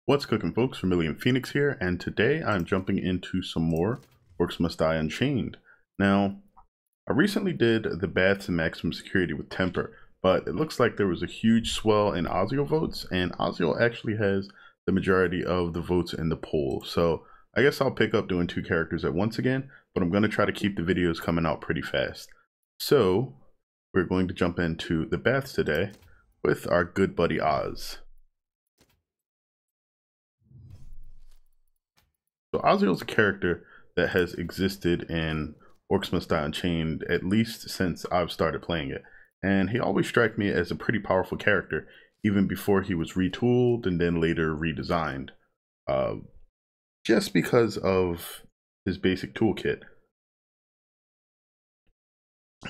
What's cooking, folks? Vermillion Phoenix here, and today I'm jumping into some more Orcs Must Die Unchained. Now, I recently did the baths and maximum security with Temper, but it looks like there was a huge swell in Oziel votes, and Oziel actually has the majority of the votes in the poll. So I guess I'll pick up doing two characters at once again, but I'm going to try to keep the videos coming out pretty fast. So we're going to jump into the baths today with our good buddy Oz. So Oziel is a character that has existed in Orcs Must Die Unchained at least since I've started playing it. And he always struck me as a pretty powerful character, even before he was retooled and then later redesigned. Just because of his basic toolkit.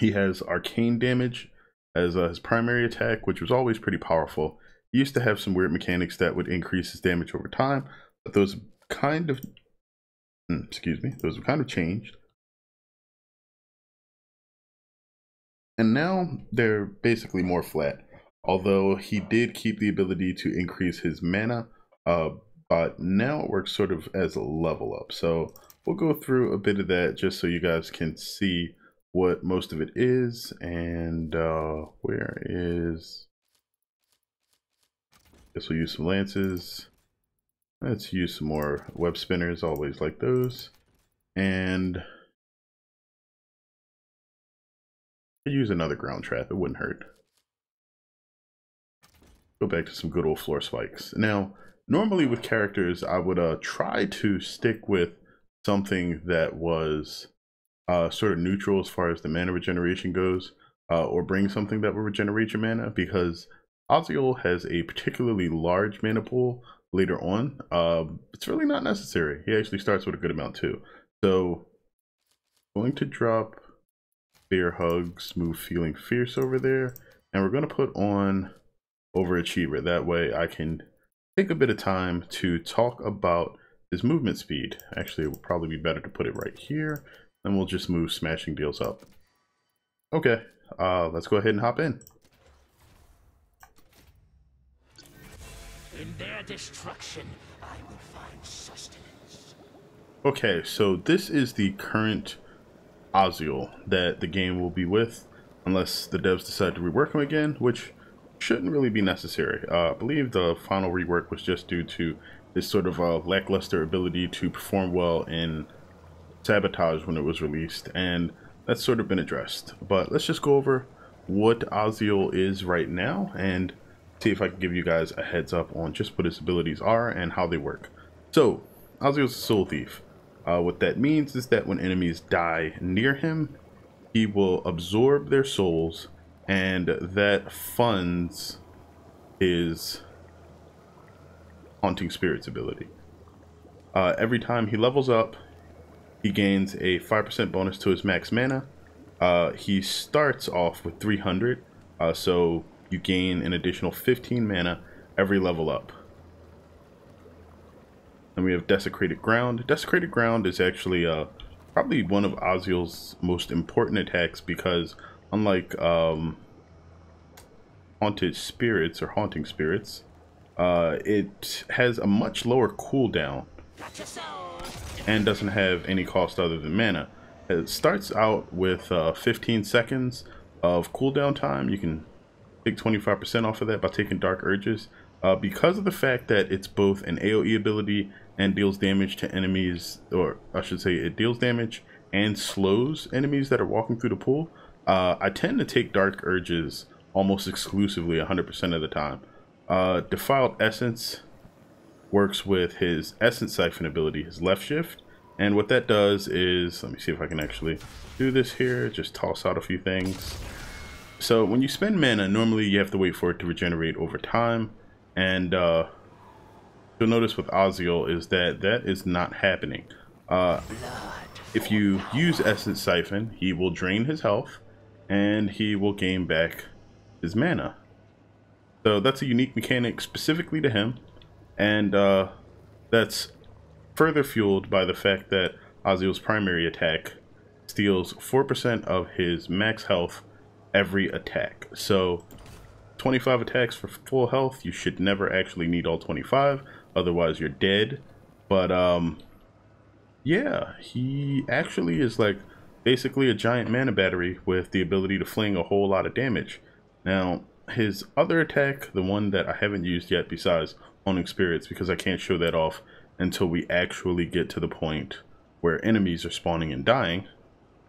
He has arcane damage as his primary attack, which was always pretty powerful. He used to have some weird mechanics that would increase his damage over time, but those kind of those have kind of changed. And now they're basically more flat, although he did keep the ability to increase his mana, but now it works sort of as a level up. So we'll go through a bit of that just so you guys can see what most of it is. And where is, guess we'll use some lances. Let's use some more web spinners, always like those. And I'd use another ground trap, it wouldn't hurt. Go back to some good old floor spikes. Now, normally with characters, I would try to stick with something that was sort of neutral as far as the mana regeneration goes, or bring something that will regenerate your mana, because Oziel has a particularly large mana pool later on. It's really not necessary. He actually starts with a good amount too. So going to drop Bear Hug, Smooth Feeling Fierce over there, and we're going to put on Overachiever. That way I can take a bit of time to talk about his movement speed. Actually, it would probably be better to put it right here, and we'll just move Smashing Deals up. Okay, let's go ahead and hop in. In their destruction, I will find sustenance. Okay, so this is the current Oziel that the game will be with, unless the devs decide to rework him again, which shouldn't really be necessary. I believe the final rework was just due to this sort of lackluster ability to perform well in Sabotage when it was released, and that's sort of been addressed. But let's just go over what Oziel is right now and see if I can give you guys a heads up on just what his abilities are and how they work. So, Oziel's a soul thief. What that means is that when enemies die near him, he will absorb their souls, and that funds his Haunting Spirits ability. Every time he levels up, he gains a 5% bonus to his max mana. He starts off with 300, so you gain an additional 15 mana every level up. And we have Desecrated Ground. Desecrated Ground is actually probably one of Oziel's most important attacks, because unlike Haunted Spirits or Haunting Spirits, it has a much lower cooldown and doesn't have any cost other than mana. It starts out with 15 seconds of cooldown time. You can take 25% off of that by taking Dark Urges. Because of the fact that it's both an AoE ability and deals damage to enemies, or I should say it deals damage and slows enemies that are walking through the pool, I tend to take Dark Urges almost exclusively 100% of the time. Defiled Essence works with his Essence Siphon ability, his left shift, and what that does is, let me see if I can actually do this here, just toss out a few things. So when you spend mana, normally you have to wait for it to regenerate over time, and you'll notice with Oziel is that that is not happening. If you use Essence Siphon, he will drain his health, and he will gain back his mana. So that's a unique mechanic specifically to him, and that's further fueled by the fact that Oziel's primary attack steals 4% of his max health every attack. So 25 attacks for full health, you should never actually need all 25, otherwise you're dead. But yeah, he actually is like basically a giant mana battery with the ability to fling a whole lot of damage. Now, his other attack, the one that I haven't used yet besides Haunting Spirits, because I can't show that off until we actually get to the point where enemies are spawning and dying,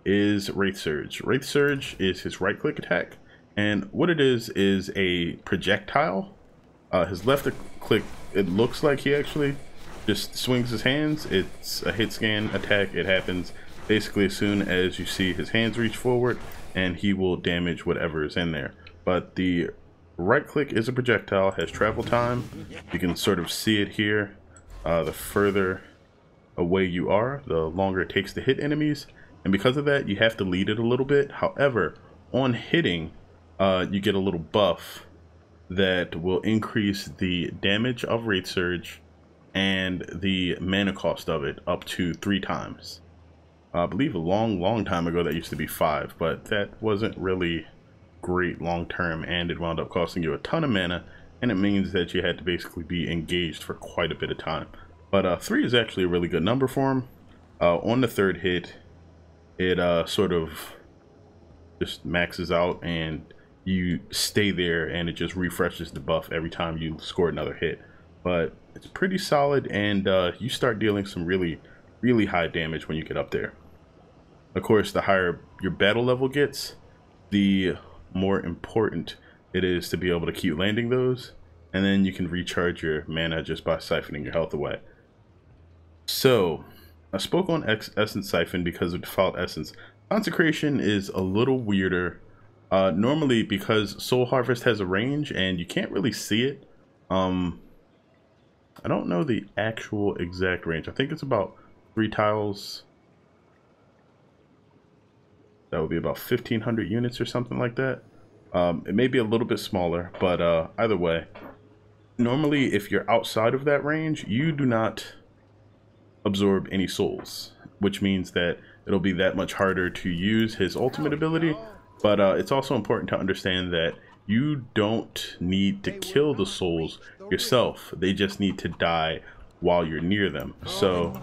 is Wraith Surge. Wraith Surge is his right click attack, and what it is a projectile. His left click, it looks like he actually just swings his hands. It's a hit scan attack. It happens basically as soon as you see his hands reach forward, and he will damage whatever is in there. But the right click is a projectile, has travel time. You can sort of see it here. The further away you are, the longer it takes to hit enemies, and because of that you have to lead it a little bit. However, on hitting, you get a little buff that will increase the damage of Wraith Surge and the mana cost of it up to 3 times. I believe a long time ago that used to be 5, but that wasn't really great long term, and it wound up costing you a ton of mana, and it means that you had to basically be engaged for quite a bit of time. But 3 is actually a really good number for him. On the 3rd hit, it sort of just maxes out, and you stay there, and it just refreshes the buff every time you score another hit. But it's pretty solid, and you start dealing some really high damage when you get up there. Of course, the higher your battle level gets, the more important it is to be able to keep landing those, and then you can recharge your mana just by siphoning your health away. So I spoke on Essence Siphon because of Default Essence. Consecration is a little weirder. Normally, because Soul Harvest has a range and you can't really see it. I don't know the actual exact range. I think it's about 3 tiles. That would be about 1,500 units or something like that. It may be a little bit smaller, but either way, normally if you're outside of that range, you do not absorb any souls, which means that it'll be that much harder to use his ultimate ability. But it's also important to understand that you don't need to kill the souls yourself. They just need to die while you're near them. So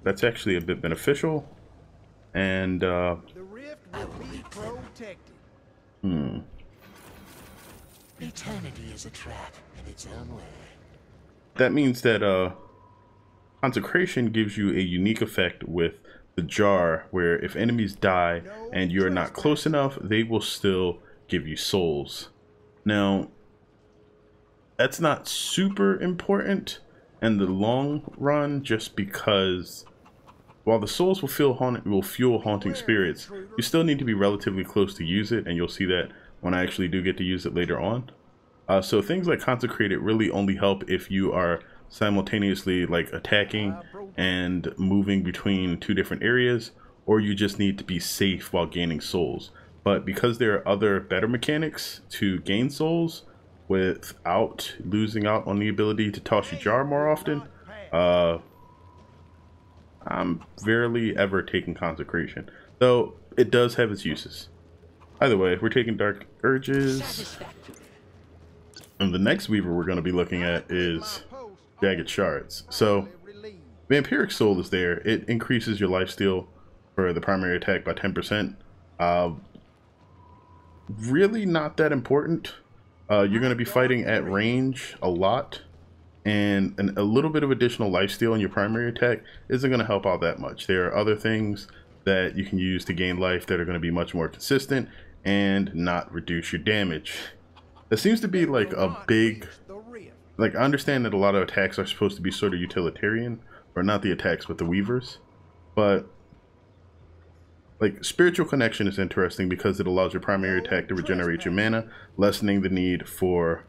that's actually a bit beneficial. And eternity is a trap in its own way. That means that Consecration gives you a unique effect with the jar, where if enemies die and you're not close enough, they will still give you souls. Now, that's not super important in the long run, just because while the souls will fuel Haunting Spirits, you still need to be relatively close to use it, and you'll see that when I actually do get to use it later on. So things like Consecrated really only help if you are simultaneously like attacking and moving between 2 different areas, or you just need to be safe while gaining souls. But because there are other better mechanics to gain souls without losing out on the ability to toss your jar more often, I'm rarely ever taking Consecration, though it does have its uses. Either way, we're taking Dark Urges, and the next Weaver we're going to be looking at is Jagged Shards. So Vampiric Soul is there. It increases your lifesteal for the primary attack by 10%. Really not that important. You're going to be fighting at range a lot, and a little bit of additional lifesteal in your primary attack isn't going to help out that much. There are other things that you can use to gain life that are going to be much more consistent and not reduce your damage. There seems to be like a big, like, I understand that a lot of attacks are supposed to be sort of utilitarian, or not the attacks but the Weavers, but like Spiritual Connection is interesting because it allows your primary attack to regenerate your mana, lessening the need for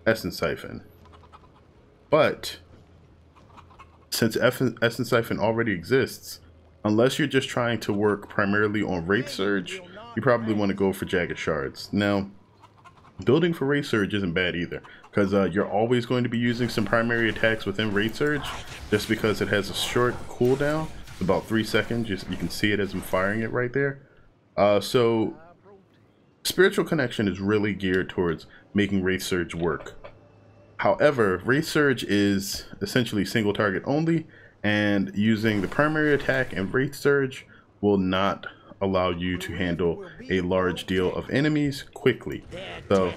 Essence Siphon. But since Essence Siphon already exists, unless you're just trying to work primarily on Wraith Surge, you probably want to go for Jagged Shards. Now, building for Wraith Surge isn't bad either, because you're always going to be using some primary attacks within Wraith Surge, just because it has a short cooldown, about 3 seconds. You can see it as I'm firing it right there. So Spiritual Connection is really geared towards making Wraith Surge work. However, Wraith Surge is essentially single target only, and using the primary attack and Wraith Surge will not allow you to handle a large deal of enemies quickly. So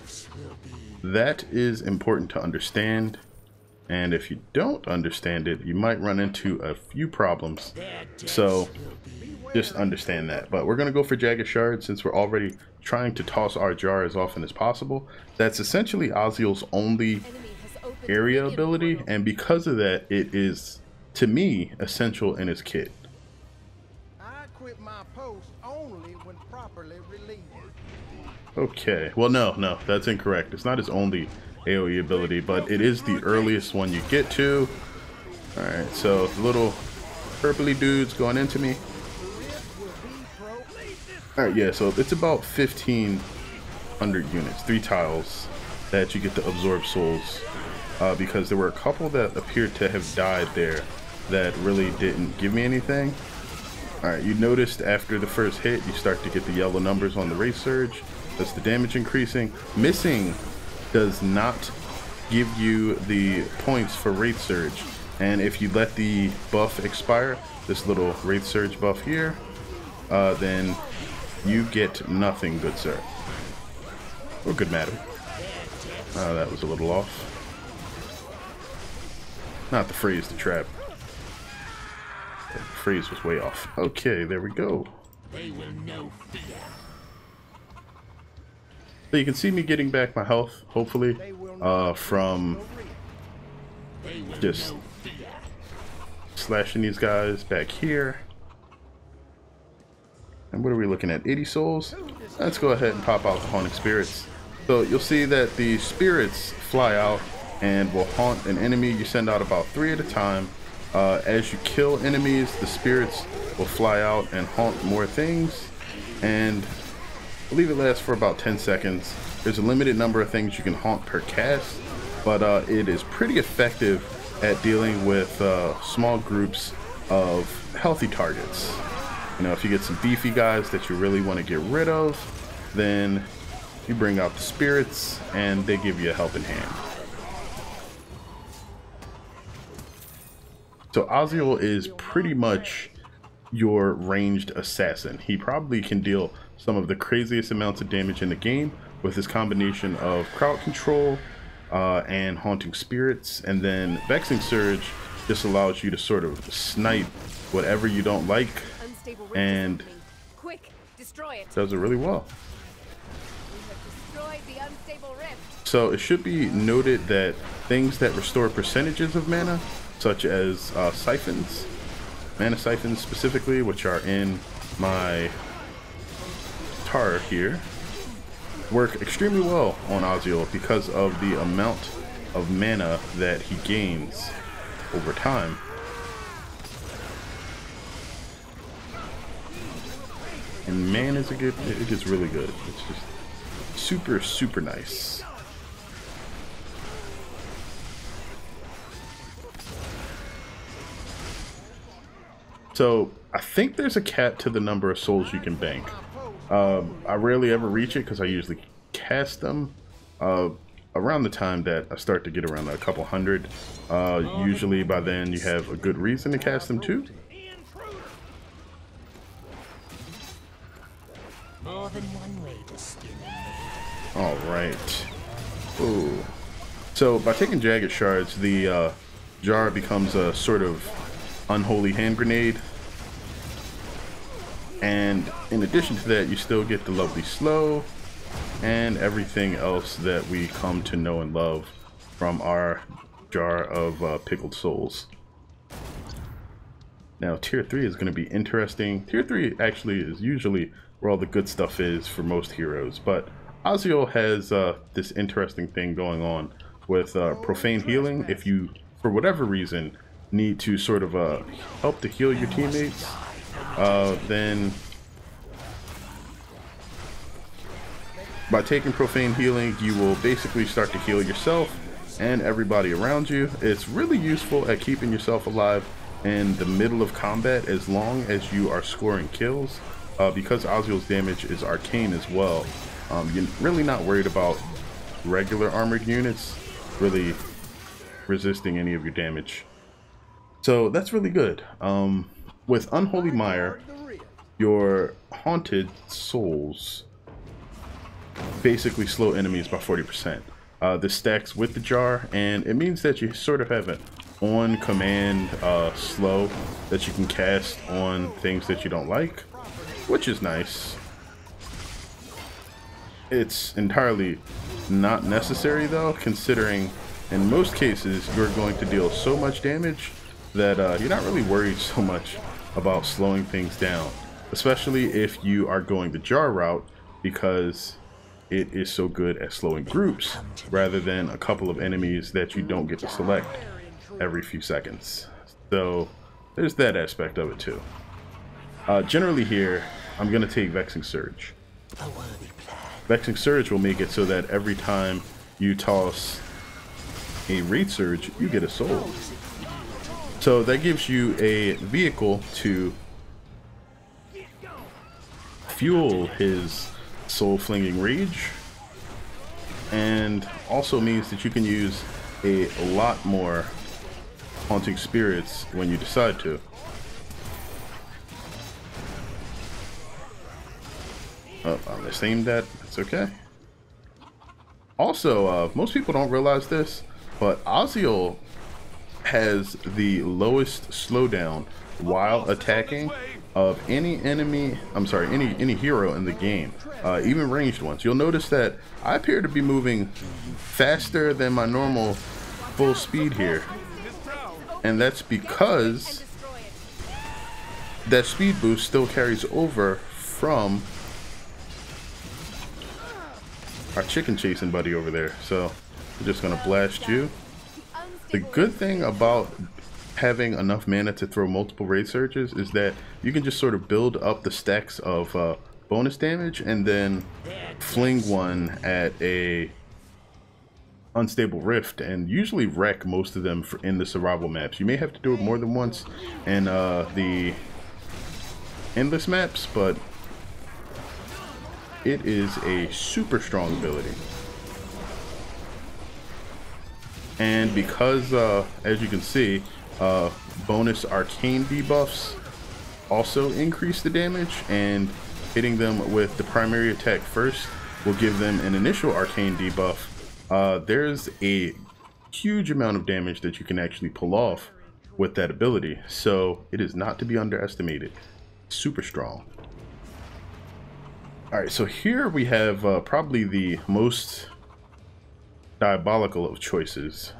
that is important to understand, and if you don't understand it, you might run into a few problems. So just understand that. But we're going to go for Jagged Shard since we're already trying to toss our jar as often as possible. That's essentially Oziel's only area ability, and because of that, it is, to me, essential in his kit. I quit my post only when properly relieved. Okay, well no, that's incorrect. It's not his only AoE ability, but it is the earliest one you get to. Alright, so the little purpley dudes going into me. Alright, yeah, so it's about 1,500 units, 3 tiles, that you get to absorb souls. Because there were a couple that appeared to have died there that really didn't give me anything. Alright, you noticed after the first hit, you start to get the yellow numbers on the Wraith Surge. That's the damage increasing. Missing does not give you the points for Wraith Surge. And if you let the buff expire, this little Wraith Surge buff here, then you get nothing, good sir. Or good madam. That was a little off. Not the phrase, the trap. The phrase was way off. Okay, there we go. They will know fear. So you can see me getting back my health, hopefully, from just slashing these guys back here. And what are we looking at? 80 souls? Let's go ahead and pop out the Haunting Spirits. So you'll see that the spirits fly out and will haunt an enemy. You send out about 3 at a time. As you kill enemies, the spirits will fly out and haunt more things, and I believe it lasts for about 10 seconds. There's a limited number of things you can haunt per cast, but it is pretty effective at dealing with small groups of healthy targets. You know, if you get some beefy guys that you really want to get rid of, then you bring out the spirits and they give you a helping hand. So Oziel is pretty much your ranged assassin. He probably can deal some of the craziest amounts of damage in the game with his combination of crowd control and haunting spirits, and then Vexing Surge just allows you to sort of snipe whatever you don't like, and does it really well. So it should be noted that things that restore percentages of mana, such as siphons, mana siphons specifically, which are in my tar here, work extremely well on Oziel because of the amount of mana that he gains over time. And man, is it good. It gets really good. It's just super nice. So I think there's a cap to the number of souls you can bank. I rarely ever reach it because I usually cast them around the time that I start to get around a couple hundred. Usually by then you have a good reason to cast them too. More than one way to skin. All right. Ooh. So by taking Jagged Shards, the jar becomes a sort of unholy hand grenade, and in addition to that, you still get the lovely slow and everything else that we come to know and love from our jar of pickled souls. Now tier 3 is going to be interesting. Tier 3 actually is usually where all the good stuff is for most heroes, but Oziel has this interesting thing going on with profane healing. If you, for whatever reason, need to sort of help to heal your teammates, then by taking profane healing, you will basically start to heal yourself and everybody around you. It's really useful at keeping yourself alive in the middle of combat as long as you are scoring kills, because Oziel's damage is arcane as well. You're really not worried about regular armored units. Really, resisting any of your damage. So that's really good. With Unholy Mire, your haunted souls basically slow enemies by 40%. This stacks with the jar, and it means that you sort of have an on-command slow that you can cast on things that you don't like, which is nice. It's entirely not necessary though, considering in most cases you're going to deal so much damage that you're not really worried so much about slowing things down, especially if you are going the jar route, because it is so good at slowing groups rather than a couple of enemies that you don't get to select every few seconds. So there's that aspect of it too. Generally here, I'm going to take Vexing Surge. Vexing Surge will make it so that every time you toss a Wraith Surge, you get a soul. So that gives you a vehicle to fuel his soul flinging rage, and also means that you can use a lot more haunting spirits when you decide to. Oh, I misaimed that. That's okay. Also, most people don't realize this, but Oziel has the lowest slowdown while attacking of any enemy, any hero in the game, even ranged ones. You'll notice that I appear to be moving faster than my normal full speed here, and that's because that speed boost still carries over from our chicken chasing buddy over there. So I'm just gonna blast you. The good thing about having enough mana to throw multiple Wraith Surges is that you can just sort of build up the stacks of bonus damage and then fling one at a unstable rift and usually wreck most of them in the survival maps. You may have to do it more than once in the endless maps, but it is a super strong ability. And because, as you can see, bonus arcane debuffs also increase the damage, and hitting them with the primary attack first will give them an initial arcane debuff. There's a huge amount of damage that you can actually pull off with that ability, so it is not to be underestimated. Super strong. Alright, so here we have probably the most diabolical of choices,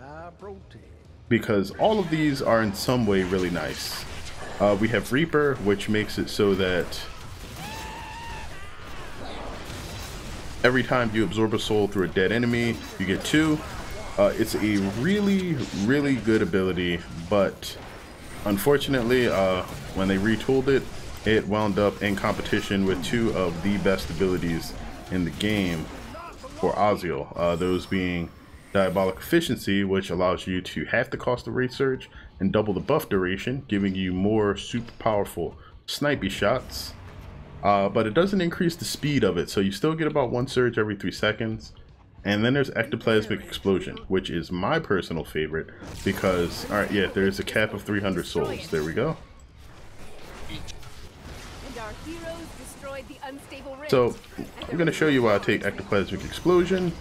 because all of these are in some way really nice. We have Reaper, which makes it so that every time you absorb a soul through a dead enemy, you get 2. It's a really, really good ability, but unfortunately, when they retooled it, it wound up in competition with 2 of the best abilities in the game for Oziel. Those being Diabolic Efficiency, which allows you to half the cost of Wraith Surge and double the buff duration, giving you more super powerful snipey shots. But it doesn't increase the speed of it, so you still get about 1 surge every 3 seconds. And then there's Ectoplasmic Explosion, which is my personal favorite because, alright, yeah, there's a cap of 300 souls. There we go. So, I'm going to show you why I take Ectoplasmic Explosion.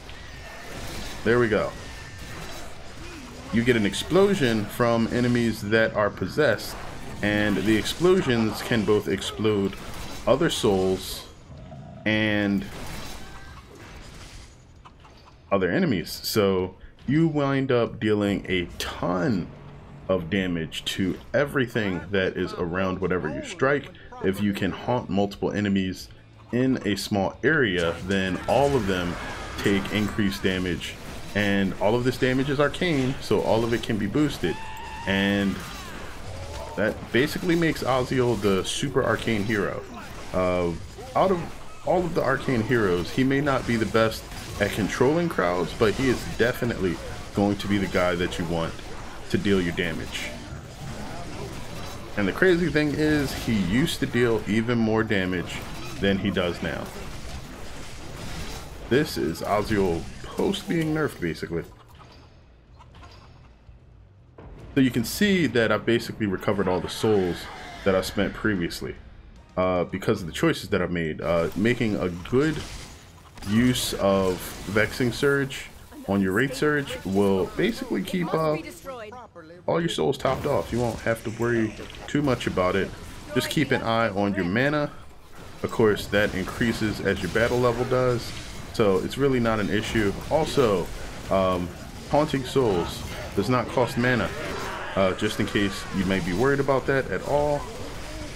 There we go. You get an explosion from enemies that are possessed, and the explosions can both explode other souls and other enemies. So you wind up dealing a ton of damage to everything that is around whatever you strike. If you can haunt multiple enemies in a small area, then all of them take increased damage, and all of this damage is arcane, so all of it can be boosted, and that basically makes Oziel the super arcane hero. Out of all of the arcane heroes, he may not be the best at controlling crowds, but he is definitely going to be the guy that you want to deal your damage. And the crazy thing is, he used to deal even more damage than he does now. This is Oziel post being nerfed, basically. So you can see that I've basically recovered all the souls that I spent previously because of the choices that I've made. Making a good use of Vexing Surge on your Wraith Surge will basically keep all your souls topped off. You won't have to worry too much about it. Just keep an eye on your mana. Of course, that increases as your battle level does, so it's really not an issue. Also, Haunting Souls does not cost mana. Just in case you may be worried about that at all,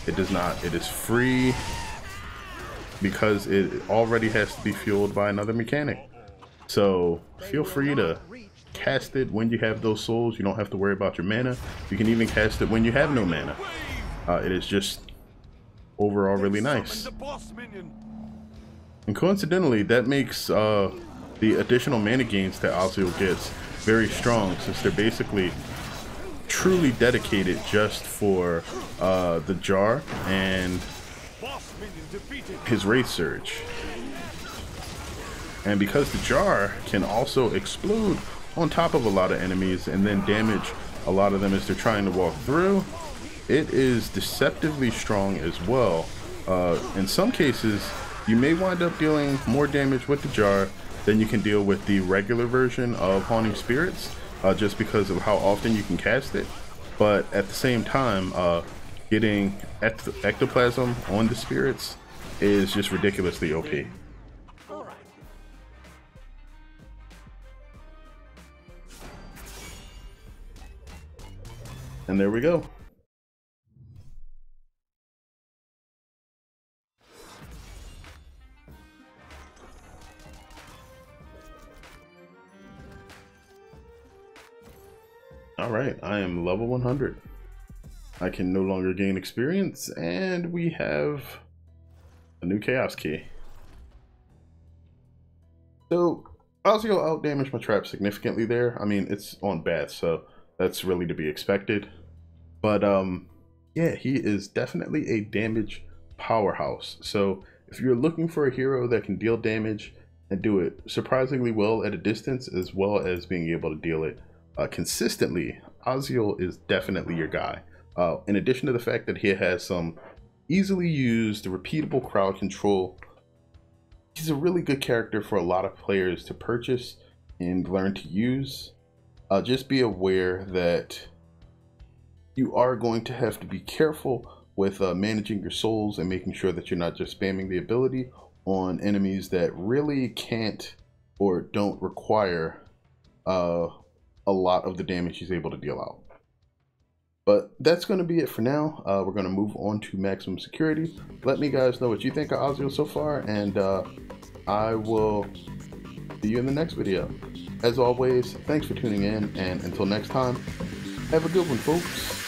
it does not. It is free because it already has to be fueled by another mechanic. So feel free to cast it when you have those souls. You don't have to worry about your mana. You can even cast it when you have no mana. It is just overall really nice. And coincidentally, that makes the additional mana gains that Oziel gets very strong, since they're basically truly dedicated just for the jar and his Wraith Surge. And because the jar can also explode on top of a lot of enemies and then damage a lot of them as they're trying to walk through, it is deceptively strong as well. In some cases, you may wind up dealing more damage with the jar than you can deal with the regular version of Haunting Spirits, just because of how often you can cast it. But at the same time, getting ectoplasm on the spirits is just ridiculously OP. And there we go. Alright, I am level 100. I can no longer gain experience, and we have a new chaos key. So, Oziel outdamaged my trap significantly there. I mean, it's on Bath, so that's really to be expected. But, yeah, he is definitely a damage powerhouse. So, if you're looking for a hero that can deal damage and do it surprisingly well at a distance, as well as being able to deal it consistently, Oziel is definitely your guy. In addition to the fact that he has some easily used, repeatable crowd control, he's a really good character for a lot of players to purchase and learn to use. Just be aware that you are going to have to be careful with managing your souls and making sure that you're not just spamming the ability on enemies that really can't or don't require a lot of the damage he's able to deal out. But that's going to be it for now. We're going to move on to maximum security. Let me guys know what you think of Oziel so far, and I will see you in the next video. As always, thanks for tuning in, and until next time, have a good one, folks.